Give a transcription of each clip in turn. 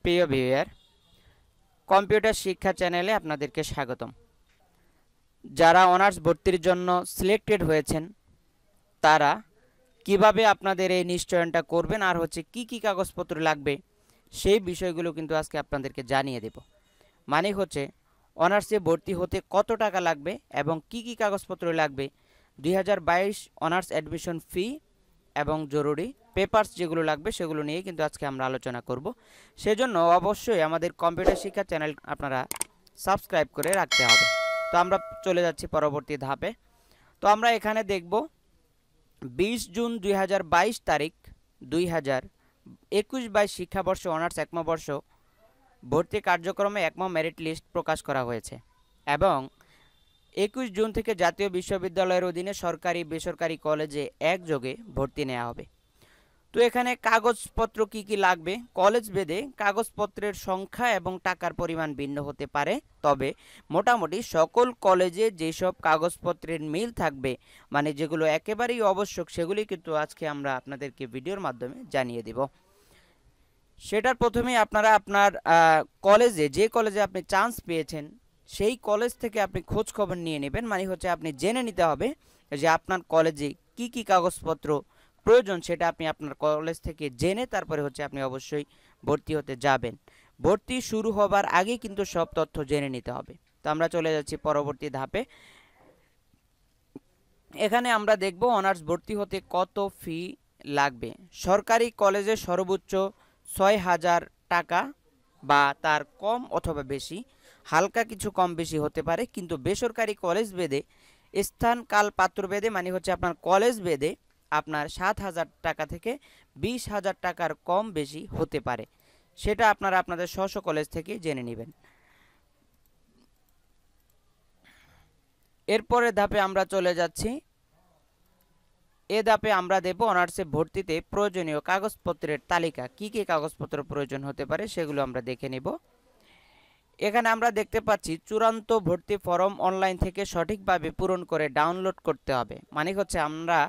প্রিয় viewer, computer শিক্ষা চ্যানেলে আপনাদেরকে স্বাগতম। যারা অনার্স ভর্তির জন্য সিলেক্টেড হয়েছেন তারা কিভাবে আপনাদের এই নিশ্চয়নটা করবেন আর কি কি কাগজপত্র লাগবে সেই বিষয়গুলো কিন্তু আজকে আপনাদেরকে জানিয়ে দেব। মানে অনার্সে ভর্তি হতে কত টাকা লাগবে এবং কি কি কাগজপত্র লাগবে, 2022 অনার্স অ্যাডমিশন ফি এবং জরুরি পেপারস যেগুলো লাগবে সেগুলো নিয়ে কিন্তু আজকে আমরা আলোচনা করব। সেজন্য অবশ্যই আমাদের কম্পিউটার শিক্ষা চ্যানেল আপনারা সাবস্ক্রাইব করে রাখতে হবে। তো আমরা চলে যাচ্ছি পরবর্তী ধাপে। তো আমরা এখানে দেখব 20 জুন 2022 তারিখ 2021-22 শিক্ষাবর্ষ অনার্স একম বর্ষ ভর্তি কার্যক্রমে একম মেরিট লিস্ট প্রকাশ করা হয়েছে এবং 21 জুন থেকে জাতীয় বিশ্ববিদ্যালয়ের অধীনে সরকারি বেসরকারি কলেজে একযোগে ভর্তি নেওয়া হবে। তো এখানে কাগজপত্র কি কি লাগবে, কলেজ ভেদে কাগজপত্রের সংখ্যা এবং টাকার পরিমাণ ভিন্ন হতে পারে, তবে মোটামুটি সকল কলেজে যেসব কাগজপত্রের মিল থাকবে, মানে যেগুলো একেবারেই আবশ্যক, সেগুলি কিন্তু আজকে আমরা আপনাদেরকে ভিডিওর মাধ্যমে জানিয়ে দেব। সেটার প্রথমে আপনারা আপনার কলেজে, যে কলেজে আপনি চান্স পেয়েছেন সেই কলেজ থেকে আপনি খোঁজ খবর নিয়ে নেবেন। মানে আপনি জেনে নিতে হবে যে আপনার কলেজে কি কি কাগজপত্র প্রয়োজন, সেটা আপনি আপনার কলেজ থেকে জেনে তারপরে আপনি অবশ্যই ভর্তি হতে যাবেন। ভর্তি শুরু হবার আগে কিন্তু সব তথ্য জেনে নিতে হবে। তো আমরা চলে যাচ্ছি পরবর্তী ধাপে। এখানে আমরা দেখব অনার্স ভর্তি হতে কত ফি লাগবে। সরকারি কলেজে সর্বোচ্চ 6,000 টাকা বা তার কম অথবা বেশি, হালকা কিছু কম বেশি হতে পারে, কিন্তু বেসরকারি কলেজ ভেদে স্থান কাল পাত্র ভেদে মানে আপনার কলেজ ভেদে আপনার 7,000 টাকা থেকে 20,000 টাকার কম বেশি হতে পারে। সেটা আপনারা আপনাদের স্ব কলেজ থেকে জেনে নেবেন। এরপরের ধাপে আমরা চলে যাচ্ছি। এ ধাপে আমরা দেব অনার্সে ভর্তিতে প্রয়োজনীয় কাগজপত্রের তালিকা, কি কি কাগজপত্র প্রয়োজন হতে পারে সেগুলো আমরা দেখে নেব। এখানে আমরা দেখতে পাচ্ছি চূড়ান্ত ভর্তি ফর্ম অনলাইন থেকে সঠিকভাবে পূরণ করে ডাউনলোড করতে হবে। মানে আমরা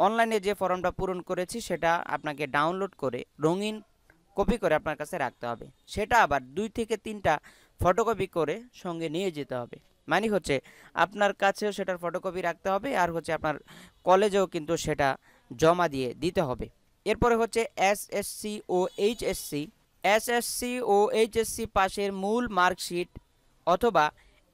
অনলাইনে যে ফর্মটা পূরণ করেছি সেটা আপনাকে ডাউনলোড করে রঙিন কপি করে আপনার কাছে রাখতে হবে। সেটা আবার 2 থেকে 3টা ফটোকপি করে সঙ্গে নিয়ে যেতে হবে। মানে আপনার কাছেও সেটার ফটোকপি রাখতে হবে আর আপনার কলেজেও কিন্তু সেটা জমা দিয়ে দিতে হবে। এরপরে এসএসসি ও এইচএসসি পাশের মূল মার্কশিট অথবা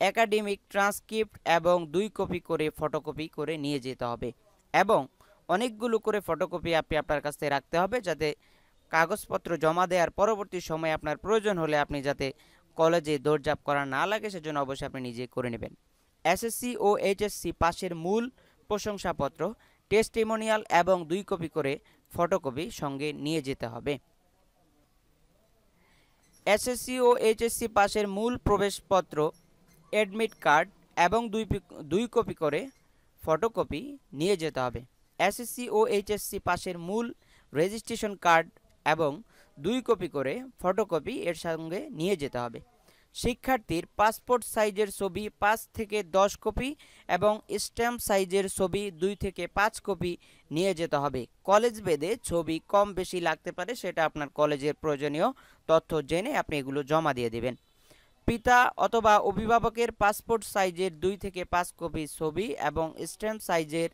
একাডেমিক ট্রান্সক্রিপ্ট এবং 2 কপি করে ফটোকপি করে নিয়ে যেতে হবে এবং অনেকগুলো করে ফটোকপি আপনি আপনার কাছে রাখতে হবে, যাতে কাগজপত্র জমা দেওয়ার পরবর্তী সময়ে আপনার প্রয়োজন হলে আপনি যাতে কলেজে দৌড়ঝাঁপ করা না লাগে সেজন্য অবশ্যই আপনি নিজে করে নেবেন। এসএসসি ও এইচএসসি পাশের মূল প্রশংসাপত্র, টেস্টিমোনিয়াল এবং 2 কপি করে ফটোকপি সঙ্গে নিয়ে যেতে হবে। এসএসসি ও এইচএসসি পাশের মূল প্রবেশপত্র, অ্যাডমিট কার্ড এবং 2 কপি করে ফটোকপি নিয়ে যেতে হবে। এসএসসি ও এইচএসসি পাশের মূল রেজিস্ট্রেশন কার্ড এবং 2 কপি করে ফটোকপি এর সঙ্গে নিয়ে যেতে হবে। শিক্ষার্থীর পাসপোর্ট সাইজের ছবি 5 থেকে 10 কপি এবং স্ট্যাম্প সাইজের ছবি 2 থেকে 5 কপি নিয়ে যেতে হবে। কলেজ ভেদে ছবি কম বেশি লাগতে পারে, সেটা আপনার কলেজের প্রয়োজনীয় তথ্য জেনে আপনি এগুলো জমা দিয়ে দেবেন। পিতা অথবা অভিভাবকের পাসপোর্ট সাইজের 2 থেকে 5 কপি ছবি এবং স্ট্যাম্প সাইজের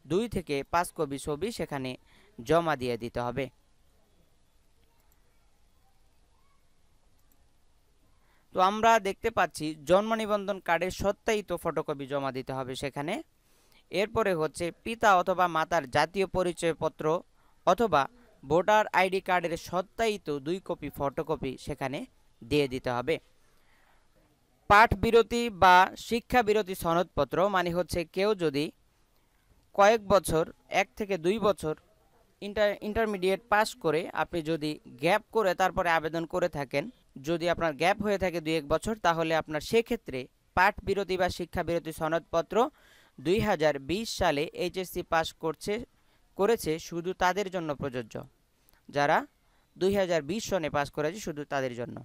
2 থেকে 5 কপি ছবি সেখানে জমা দিয়ে দিতে হবে। তো আমরা দেখতে পাচ্ছি জন্ম নিবন্ধন কার্ডের সত্যায়িত ফটোকপি জমা দিতে হবে সেখানে। এরপরে পিতা অথবা মাতার জাতীয় পরিচয়পত্র অথবা ভোটার আইডি কার্ডের সত্যায়িত 2 কপি ফটোকপি সেখানে দিয়ে দিতে হবে। পাঠ বিরতি বা শিক্ষা বিরতি সনদপত্র, মানে কেউ যদি কয়েক বছর 1 থেকে 2 বছর ইন্টারমিডিয়েট পাস করে আপনি যদি গ্যাপ করে তারপরে আবেদন করে থাকেন, যদি আপনার গ্যাপ হয়ে থাকে 2-1 বছর, তাহলে আপনার সেক্ষেত্রে পাঠ বিরতি বা শিক্ষা বিরতি সনদপত্র 2020 সালে এইচএসসি পাস করেছে শুধু তাদের জন্য প্রযোজ্য, যারা 2020 সনে পাস করেছে শুধু তাদের জন্য।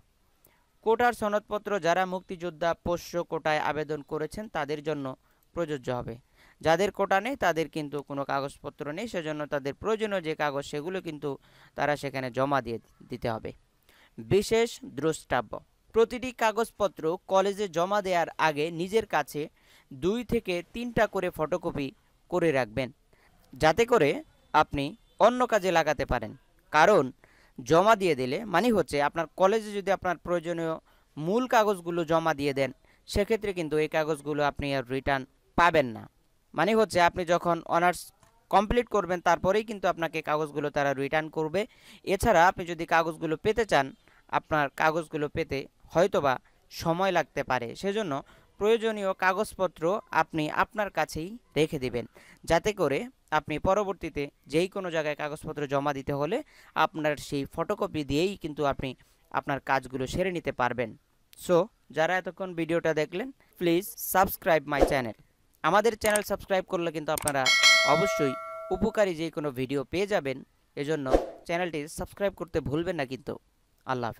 কোটার সনদপত্র যারা মুক্তিযোদ্ধা পোষ্য কোটায় আবেদন করেছেন তাদের জন্য প্রযোজ্য হবে। যাদের কোটা নেই তাদের কিন্তু কোনো কাগজপত্র নেই, সেজন্য তাদের প্রয়োজনীয় যে কাগজ সেগুলো কিন্তু তারা সেখানে জমা দিয়ে দিতে হবে। বিশেষ দ্রষ্টব্য: প্রতিটি কাগজপত্র কলেজে জমা দেওয়ার আগে নিজের কাছে 2 থেকে 3টা করে ফটোকপি করে রাখবেন, যাতে করে আপনি অন্য কাজে লাগাতে পারেন। কারণ জমা দিয়ে দিলে মানে হচ্ছে আপনার কলেজে যদি আপনার প্রয়োজনীয় মূল কাগজগুলো জমা দিয়ে দেন, সেক্ষেত্রে কিন্তু এই কাগজগুলো আপনি আর রিটার্ন পাবেন না। মানে হচ্ছে আপনি যখন অনার্স কমপ্লিট করবেন তারপরেই কিন্তু আপনাকে কাগজগুলো তারা রিটার্ন করবে। এছাড়া আপনি যদি কাগজগুলো পেতে চান, আপনার কাগজগুলো পেতে হয়তোবা সময় লাগতে পারে। সেজন্য প্রয়োজনীয় কাগজপত্র আপনি আপনার কাছেই রেখে দিবেন, যাতে করে আপনি পরবর্তীতে যেই কোনো জায়গায় কাগজপত্র জমা দিতে হলে আপনার সেই ফটোকপি দিয়েই কিন্তু আপনি আপনার কাজগুলো সেরে নিতে পারবেন। সো যারা এতক্ষণ ভিডিওটা দেখলেন, প্লিজ সাবস্ক্রাইব মাই চ্যানেল। আমাদের চ্যানেল সাবস্ক্রাইব করলে কিন্তু আপনারা অবশ্যই উপকারী যে কোনো ভিডিও পেয়ে যাবেন। এজন্য চ্যানেলটি সাবস্ক্রাইব করতে ভুলবেন না কিন্তু। আল্লাহ হাফেজ।